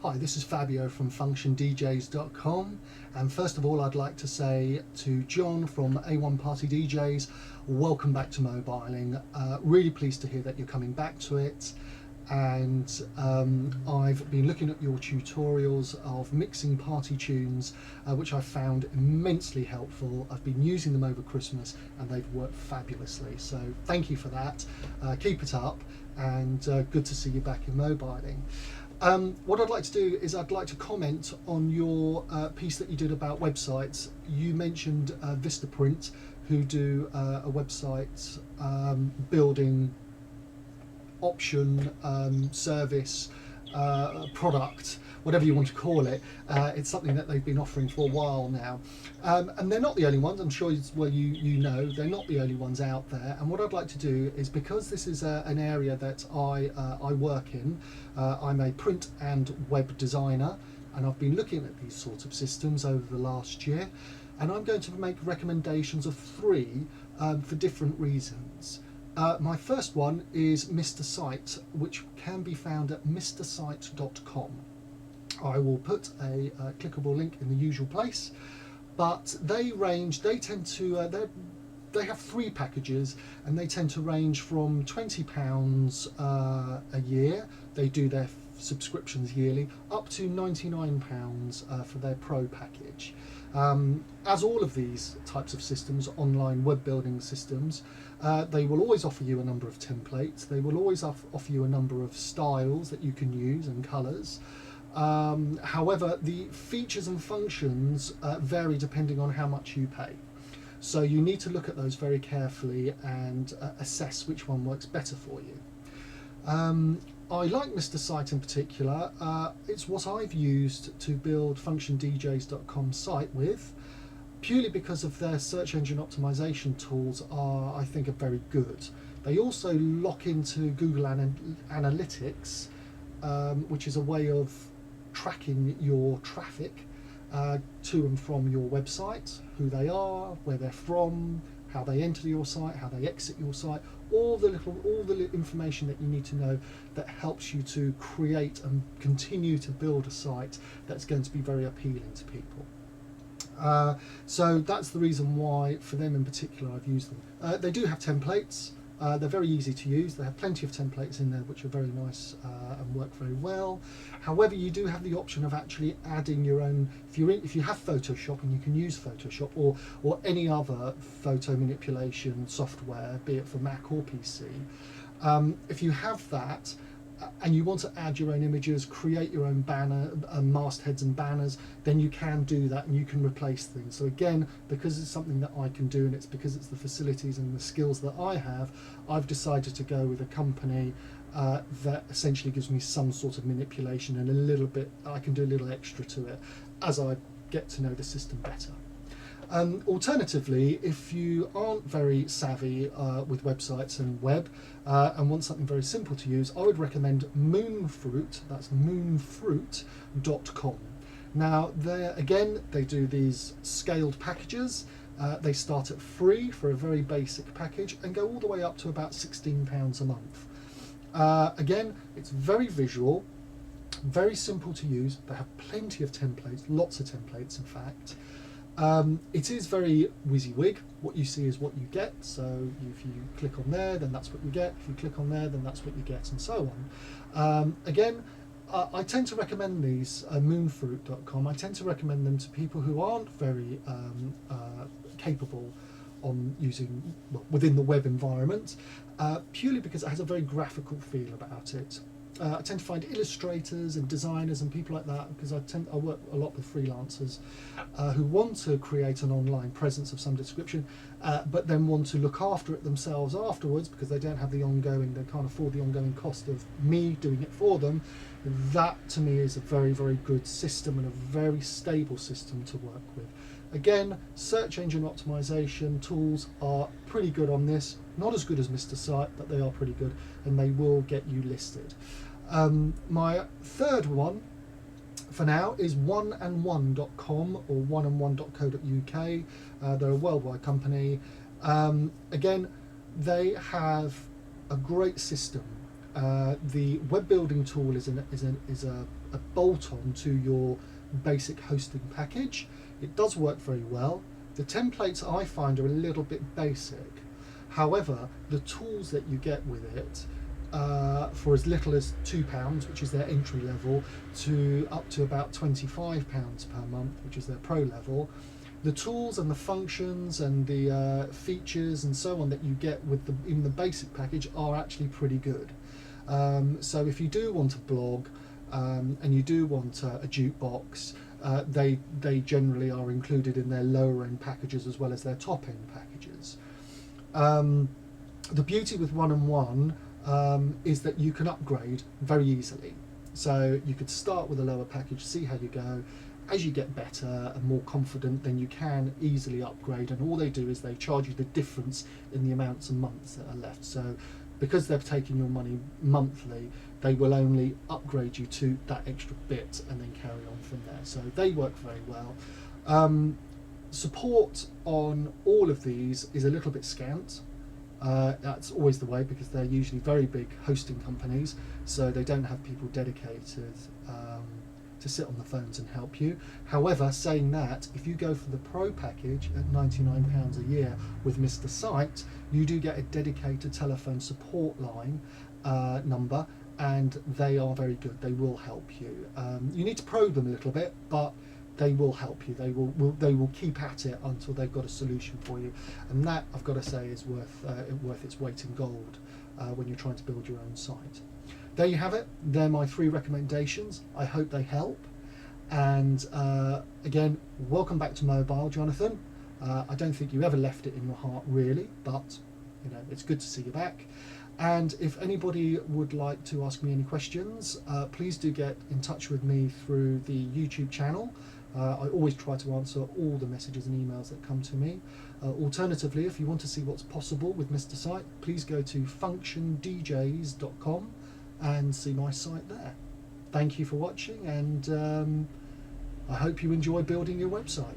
Hi, this is Fabio from functiondjs.com, and first of all I'd like to say to John from A1partydjs, welcome back to mobiling. Really pleased to hear that you're coming back to it, and I've been looking at your tutorials of mixing party tunes, which I found immensely helpful. I've been using them over Christmas and they've worked fabulously, so thank you for that. Keep it up, and good to see you back in mobiling. What I'd like to do is I'd like to comment on your piece that you did about websites. You mentioned Vistaprint, who do a website building option, service, product, whatever you want to call it. It's something that they've been offering for a while now, and they're not the only ones. I'm sure you know they're not the only ones out there. And what I'd like to do is, because this is an area that I work in, I'm a print and web designer, and I've been looking at these sorts of systems over the last year, and I'm going to make recommendations of three for different reasons. My first one is Mr. Site, which can be found at mrsite.com. I will put a clickable link in the usual place, but they tend to, they have three packages, and they tend to range from £20 a year. They do their subscriptions yearly, up to £99 for their pro package. As all of these types of systems, online web building systems, they will always offer you a number of templates. They will always offer you a number of styles that you can use and colours. However, the features and functions vary depending on how much you pay. So you need to look at those very carefully and assess which one works better for you. I like Mr. Site in particular. It's what I've used to build functiondjs.com site with, purely because of their search engine optimization tools I think are very good. They also lock into Google Analytics, which is a way of tracking your traffic to and from your website, who they are, where they're from, how they enter your site, how they exit your site, all the information that you need to know that helps you to create and continue to build a site that's going to be very appealing to people. So that's the reason why, for them in particular, I've used them. They do have templates. They're very easy to use. They have plenty of templates in there which are very nice and work very well. However, you do have the option of actually adding your own. If you have Photoshop, and you can use Photoshop or any other photo manipulation software, be it for Mac or PC, if you have that, and you want to add your own images, create your own banner, mastheads and banners, then you can do that, and you can replace things. So again, because it's something that I can do, and it's because it's the facilities and the skills that I have, I've decided to go with a company that essentially gives me some sort of manipulation and a little bit, I can do a little extra to it as I get to know the system better. Alternatively, if you aren't very savvy with websites and web and want something very simple to use, I would recommend Moonfruit. That's moonfruit.com. Now, they do these scaled packages. They start at free for a very basic package and go all the way up to about £16 a month. Again, it's very visual, very simple to use. They have plenty of templates, lots of templates in fact. It is very WYSIWYG. What you see is what you get. So if you click on there, then that's what you get. If you click on there, then that's what you get, and so on. Again, I tend to recommend these, moonfruit.com. I tend to recommend them to people who aren't very capable on using within the web environment, purely because it has a very graphical feel about it. I tend to find illustrators and designers and people like that, because I work a lot with freelancers who want to create an online presence of some description, but then want to look after it themselves afterwards because they don't have they can't afford the ongoing cost of me doing it for them. That to me is a very, very good system and a very stable system to work with. Again, search engine optimization tools are pretty good on this. Not as good as Mr. Site, but they are pretty good, and they will get you listed. My third one for now is oneand1.com or oneand1.co.uk. They're a worldwide company. Again, they have a great system. The web building tool is a a bolt-on to your basic hosting package. It does work very well. The templates I find are a little bit basic. However, the tools that you get with it, for as little as £2, which is their entry level, to up to about £25 per month, which is their pro level, the tools and the functions and the features and so on that you get with in the basic package are actually pretty good. So if you do want a blog and you do want a jukebox, they generally are included in their lower end packages as well as their top end packages. The beauty with 1&1 is that you can upgrade very easily. So you could start with a lower package, see how you go. As you get better and more confident, then you can easily upgrade, and all they do is they charge you the difference in the amounts of months that are left. So because they've taken your money monthly, they will only upgrade you to that extra bit and then carry on from there. So they work very well. Support on all of these is a little bit scant. That's always the way, because they're usually very big hosting companies, so they don't have people dedicated to sit on the phones and help you. However, saying that, if you go for the pro package at £99 a year with Mr. Site, you do get a dedicated telephone support line number, and they are very good. They will help you. You need to probe them a little bit, but they will help you. They will keep at it until they've got a solution for you, and that, I've got to say, is worth its weight in gold when you're trying to build your own site. There you have it. They're my 3 recommendations. I hope they help. And again, welcome back to mobile, Jonathan. I don't think you ever left it in your heart, really, but you know, it's good to see you back. And if anybody would like to ask me any questions, please do get in touch with me through the YouTube channel. I always try to answer all the messages and emails that come to me. Alternatively, if you want to see what's possible with Mr. Site, please go to functiondjs.com and see my site there. Thank you for watching, and I hope you enjoy building your website.